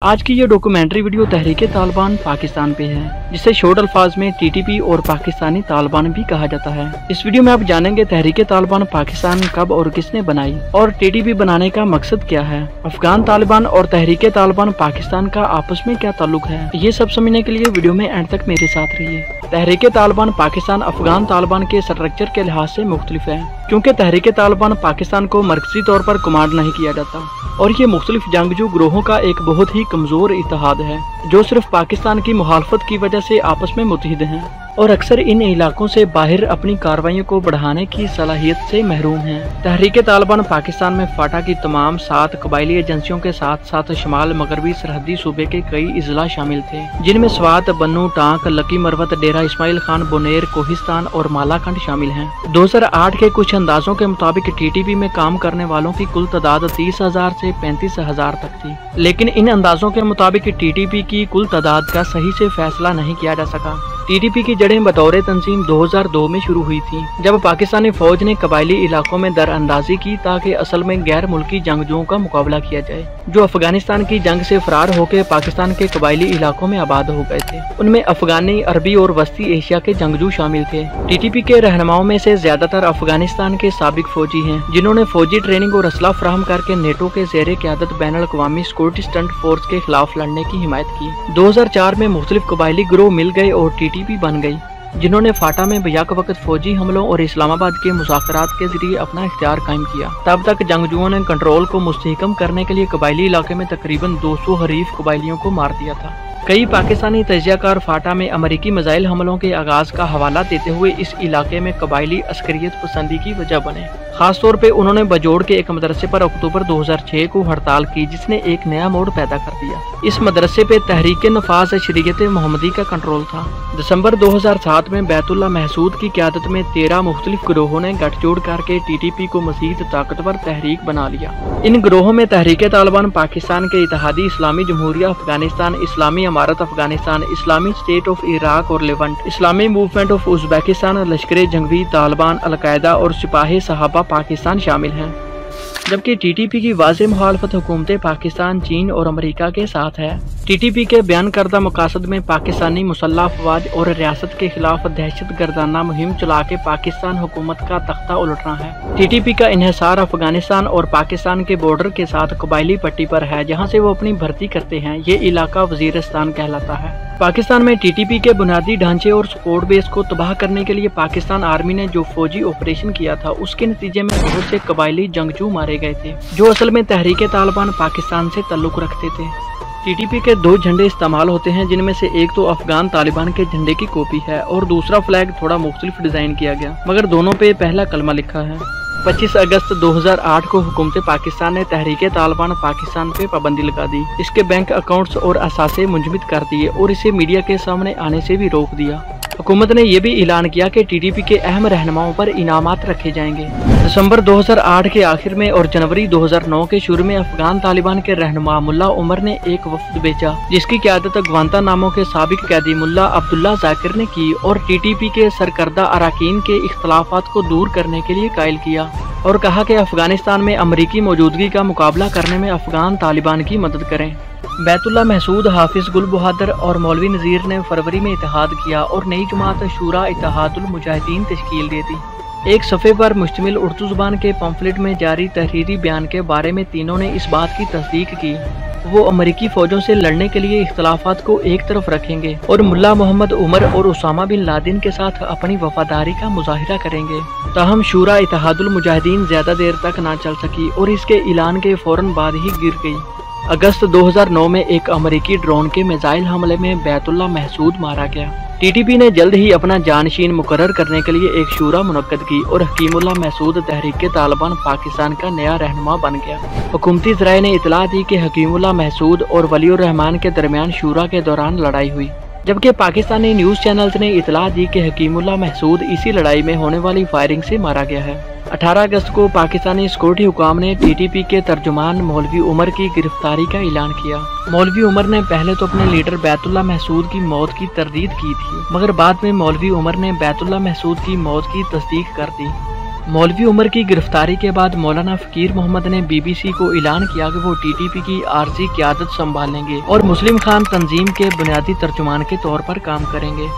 आज की ये डॉक्यूमेंट्री वीडियो तहरीक तालिबान पाकिस्तान पे है, जिसे शॉर्ट अल्फाज में टीटीपी और पाकिस्तानी तालिबान भी कहा जाता है। इस वीडियो में आप जानेंगे तहरीक तालिबान पाकिस्तान कब और किसने बनाई और टीटीपी बनाने का मकसद क्या है, अफगान तालिबान और तहरीक तालिबान पाकिस्तान का आपस में क्या ताल्लुक है। ये सब समझने के लिए वीडियो में एंड तक मेरे साथ रहिए। तहरीक तालिबान पाकिस्तान अफगान तालिबान के स्ट्रक्चर के लिहाज से मुख्तलिफ है, क्योंकि तहरीक तालिबान पाकिस्तान को मरकजी तौर पर कमांड नहीं किया जाता और ये मुख्तलिफ जंगजू ग्रोहों का एक बहुत ही कमजोर इत्तेहाद है, जो सिर्फ पाकिस्तान की मुखालफत की वजह से आपस में मुत्तहिद हैं और अक्सर इन इलाकों से बाहर अपनी कार्रवाइयों को बढ़ाने की सलाहियत से महरूम हैं। तहरीक तालिबान पाकिस्तान में फाटा की तमाम 7 कबायली एजेंसियों के साथ साथ शुमाल मगरबी सरहदी सूबे के कई इजला शामिल थे, जिनमें स्वात, बन्नू, टांक, लकी मरवत, डेरा इस्माइल खान, बोनेर, कोहिस्तान और मालाखंड शामिल हैं। 2008 के कुछ अंदाजों के मुताबिक टीटीपी में काम करने वालों की कुल तादाद 30,000 से 35,000 तक थी, लेकिन इन अंदाजों के मुताबिक टीटीपी की कुल तादाद का सही से फैसला नहीं किया जा सका। टीटीपी की जड़ें बतौर तंजीम 2002 में शुरू हुई थी, जब पाकिस्तानी फौज ने कबायली इलाकों में दरअंदाजी की ताकि असल में गैर मुल्की जंगजुओं का मुकाबला किया जाए, जो अफगानिस्तान की जंग से फरार होकर पाकिस्तान के कबायली इलाकों में आबाद हो गए थे। उनमें अफगानी, अरबी और वस्ती एशिया के जंगजू शामिल थे। टीटीपी के रहनुमाओं में से ज्यादातर अफगानिस्तान के साबिक फौजी हैं, जिन्होंने फौजी ट्रेनिंग और असला फराहम करके नेटो के ज़ेरे क़यादत बैनुल अक़वामी सिक्योरिटी स्टंट फोर्स के खिलाफ लड़ने की हिमायत की। 2004 में मुख्तलिफ कबायली गिरोह मिल गए और टीटीपी बन गई, जिन्होंने फाटा में बैक वक्त फौजी हमलों और इस्लामाबाद के मुज़ाकरात के जरिए अपना इख्तियार कायम किया। तब तक जंगजुओं ने कंट्रोल को मुस्तहकम करने के लिए कबायली इलाके में तकरीबन 200 हरीफ कबायलियों को मार दिया था। कई पाकिस्तानी तजियाकार फाटा में अमेरिकी मिसाइल हमलों के आगाज का हवाला देते हुए इस इलाके में कबायली अस्करियत पसंदी की वजह बने। खास तौर पे उन्होंने बजोड़ के एक मदरसे पर अक्टूबर 2006 को हड़ताल की, जिसने एक नया मोड़ पैदा कर दिया। इस मदरसे पे तहरीक नफाज शरीयत मोहम्मदी का कंट्रोल था। दिसंबर 2007 में बैतुल्ला महसूद की क़यादत में 13 मुख्तलिफ गिरोहों ने गठजोड़ करके टीटीपी को मज़ीद ताकतवर तहरीक बना लिया। इन गिरोहों में तहरीक तालिबान पाकिस्तान के इत्तेहादी इस्लामी जमहूरिया अफगानिस्तान, इस्लामी अमारत Afghanistan, Islamic State of Iraq और लेवंट, इस्लामी movement of Uzbekistan, Lashkar Jhangvi Taliban, al Qaeda और सिपाही सहाबा पाकिस्तान शामिल हैं। जबकि टीटीपी की वाज़ेह मुखालफत हुकूमतें पाकिस्तान, चीन और अमेरिका के साथ है। टीटीपी के बयान करदा मकासद में पाकिस्तानी मुसल्लह अफवाज और रियासत के खिलाफ दहशत गर्दाना मुहिम चला के पाकिस्तान हुकूमत का तख्ता उलटना है। टीटीपी का इन्हिसार अफगानिस्तान और पाकिस्तान के बॉर्डर के साथ कबायली पट्टी पर है, जहाँ से वो अपनी भर्ती करते हैं। ये इलाका वजीरिस्तान कहलाता है। पाकिस्तान में टीटीपी के बुनियादी ढांचे और सपोर्ट बेस को तबाह करने के लिए पाकिस्तान आर्मी ने जो फौजी ऑपरेशन किया था, उसके नतीजे में बहुत से कबायली जंगजू मारे गए थे, जो असल में तहरीक तालिबान पाकिस्तान से ताल्लुक रखते थे। टीटीपी के 2 झंडे इस्तेमाल होते हैं, जिनमें से एक तो अफगान तालिबान के झंडे की कॉपी है और दूसरा फ्लैग थोड़ा मुख्तलिफ डिजाइन किया गया, मगर दोनों पे पहला कलमा लिखा है। 25 अगस्त 2008 को हुकूमत पाकिस्तान ने तहरीक तालिबान पाकिस्तान पे पाबंदी लगा दी, इसके बैंक अकाउंट्स और असासे मुंजमद कर दिए और इसे मीडिया के सामने आने से भी रोक दिया। हुकूमत ने यह भी ऐलान किया कि टीटीपी के अहम रहनुमाओं पर इनामात रखे जाएंगे। दिसंबर 2008 के आखिर में और जनवरी 2009 के शुरू में अफगान तालिबान के रहनुमा मुल्ला उमर ने एक वफ्द भेजा, जिसकी क़यादत ग्वांतानामो के साबिक कैदी मुल्ला अब्दुल्ला जाकिर ने की और टीटीपी के सरकर्दा अराकीन के इख्तलाफात को दूर करने के लिए कायल किया और कहा कि अफगानिस्तान में अमरीकी मौजूदगी का मुकाबला करने में अफगान तालिबान की मदद करें। बैतुल्ला महसूद, हाफिज गुल बहादुर और मौलवी नज़ीर ने फरवरी में इत्तेहाद किया और नई जमात शुरा इत्तेहादुल मुजाहिदीन तश्कील दे दी। एक सफ़े पर मुश्तमिल उर्दू ज़ुबान के पम्फलेट में जारी तहरीरी बयान के बारे में तीनों ने इस बात की तस्दीक की वो अमरीकी फौजों से लड़ने के लिए इख्तलाफात को एक तरफ रखेंगे और मुल्ला मोहम्मद उमर और उसामा बिन लादेन के साथ अपनी वफादारी का मुजाहिरा करेंगे। ताहम शुरा इत्तेहादुल मुजाहिदीन ज्यादा देर तक ना चल सकी और इसके ऐलान के फौरन बाद ही गिर गई। अगस्त 2009 में एक अमेरिकी ड्रोन के मिसाइल हमले में बैतुल्ला महसूद मारा गया। टीटीपी ने जल्द ही अपना जानशीन मुकर्रर करने के लिए एक शूरा मुनक्कद की और हकीमुल्लाह महसूद तहरीक तालिबान पाकिस्तान का नया रहनुमा बन गया। हुकूमती ज़राए ने इतला दी कि हकीमुल्लाह महसूद और वलीउर रहमान के दरमियान शूरा के दौरान लड़ाई हुई, जबकि पाकिस्तानी न्यूज़ चैनल्स ने इतला दी कि हकीमुल्लाह महसूद इसी लड़ाई में होने वाली फायरिंग से मारा गया है। 18 अगस्त को पाकिस्तानी सिक्योरिटी हुकाम ने टीटीपी के तर्जुमान मौलवी उमर की गिरफ्तारी का ऐलान किया। मौलवी उमर ने पहले तो अपने लीडर बैतुल्ला महसूद की मौत की तरदीद की थी, मगर बाद में मौलवी उमर ने बैतुल्ला महसूद की मौत की तस्दीक कर दी। मौलवी उमर की गिरफ्तारी के बाद मौलाना फकीर मोहम्मद ने BBC को ऐलान किया कि वो TTP की आर्जी क़यादत संभालेंगे और मुस्लिम खान तंजीम के बुनियादी तर्जुमान के तौर पर काम करेंगे।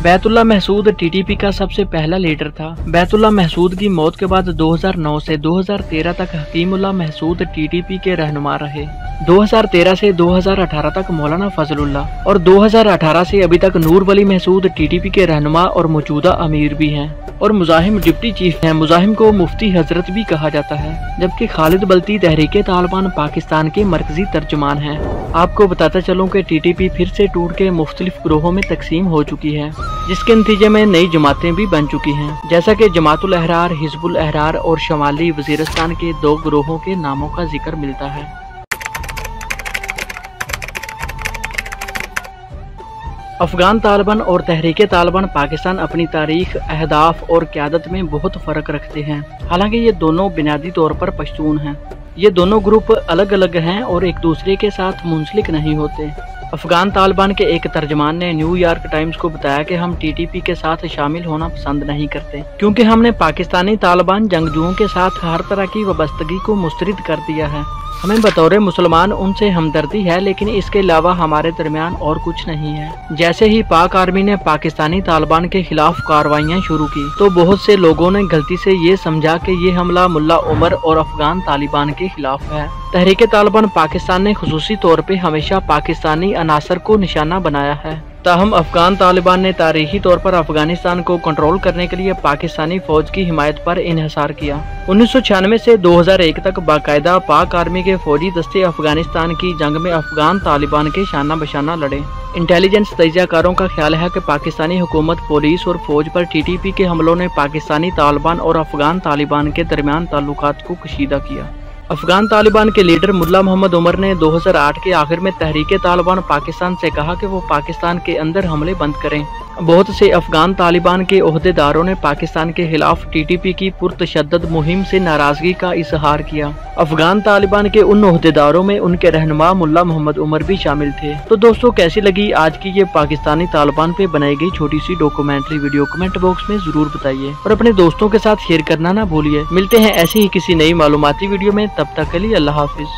बैतुल्लाह महसूद TTP का सबसे पहला लीडर था। बैतुल्लाह महसूद की मौत के बाद 2009 से 2013 तक हकीमुल्लाह महसूद TTP के रहनुमा रहे। 2013 से 2018 तक मौलाना फजलुल्लाह और 2018 से अभी तक नूर वली महसूद TTP के रहनुमा और मौजूदा अमीर भी हैं और मुजाहिम डिप्टी चीफ हैं। मुजाहिम को मुफ्ती हजरत भी कहा जाता है, जबकि खालिद बल्ती तहरीके तालिबान पाकिस्तान के मरकजी तर्जुमान हैं। आपको बताता चलूं कि TTP फिर से टूट के मुख्तलिफ ग्रोहों में तकसीम हो चुकी है, जिसके नतीजे में नई जमातें भी बन चुकी हैं, जैसा कि जमातुल अहरार, हिजबुल अहरार और शमाली वजीरिस्तान के 2 ग्रोहों के नामों का जिक्र मिलता है। अफगान तालिबान और तहरीके तालिबान पाकिस्तान अपनी तारीख, अहदाफ और क़यादत में बहुत फ़र्क रखते हैं। हालांकि ये दोनों बुनियादी तौर पर पश्तून हैं। ये दोनों ग्रुप अलग अलग हैं और एक दूसरे के साथ मुंसलिक नहीं होते। अफगान तालिबान के एक तर्जमान ने न्यूयॉर्क टाइम्स को बताया कि हम TTP के साथ शामिल होना पसंद नहीं करते, क्योंकि हमने पाकिस्तानी तालिबान जंगजुओं के साथ हर तरह की वाबस्तगी को मुस्तरद कर दिया है। हमें बतौर मुसलमान उनसे हमदर्दी है, लेकिन इसके अलावा हमारे दरमियान और कुछ नहीं है। जैसे ही पाक आर्मी ने पाकिस्तानी तालिबान के खिलाफ कार्रवाइयाँ शुरू की तो बहुत से लोगों ने गलती से ये समझा कि ये हमला मुल्ला उमर और अफगान तालिबान के खिलाफ है। तहरीके तालिबान पाकिस्तान ने खुसूसी तौर पे हमेशा पाकिस्तानी अनासर को निशाना बनाया है। ताहम अफगान तालिबान ने तारीखी तौर पर अफगानिस्तान को कंट्रोल करने के लिए पाकिस्तानी फौज की हिमायत पर इन्हिसार किया। 1996 से 2001 तक बाकायदा पाक आर्मी के फौजी दस्ते अफगानिस्तान की जंग में अफगान तालिबान के शाना बशाना लड़े। इंटेलिजेंस तजियाकारों का ख्याल है कि पाकिस्तानी हुकूमत, पुलिस और फौज पर TTP के हमलों ने पाकिस्तानी तालिबान और अफगान तालिबान के दरमियान ताल्लुकात को कशीदा किया। अफगान तालिबान के लीडर मुल्ला मोहम्मद उमर ने 2008 के आखिर में तहरीके तालिबान पाकिस्तान से कहा कि वो पाकिस्तान के अंदर हमले बंद करें। बहुत से अफगान तालिबान के ओहदेदारों ने पाकिस्तान के खिलाफ TTP की पुरतशद्दद मुहिम से नाराजगी का इजहार किया। अफगान तालिबान के उन ओहदेदारों में उनके रहनुमा मुल्ला मोहम्मद उमर भी शामिल थे। तो दोस्तों, कैसी लगी आज की ये पाकिस्तानी तालिबान पे बनाई गई छोटी सी डॉक्यूमेंट्री वीडियो? कमेंट बॉक्स में जरूर बताइए और अपने दोस्तों के साथ शेयर करना ना भूलिए। मिलते हैं ऐसी ही किसी नई मालूमाती वीडियो में, तब तक के लिए अल्लाह हाफिज।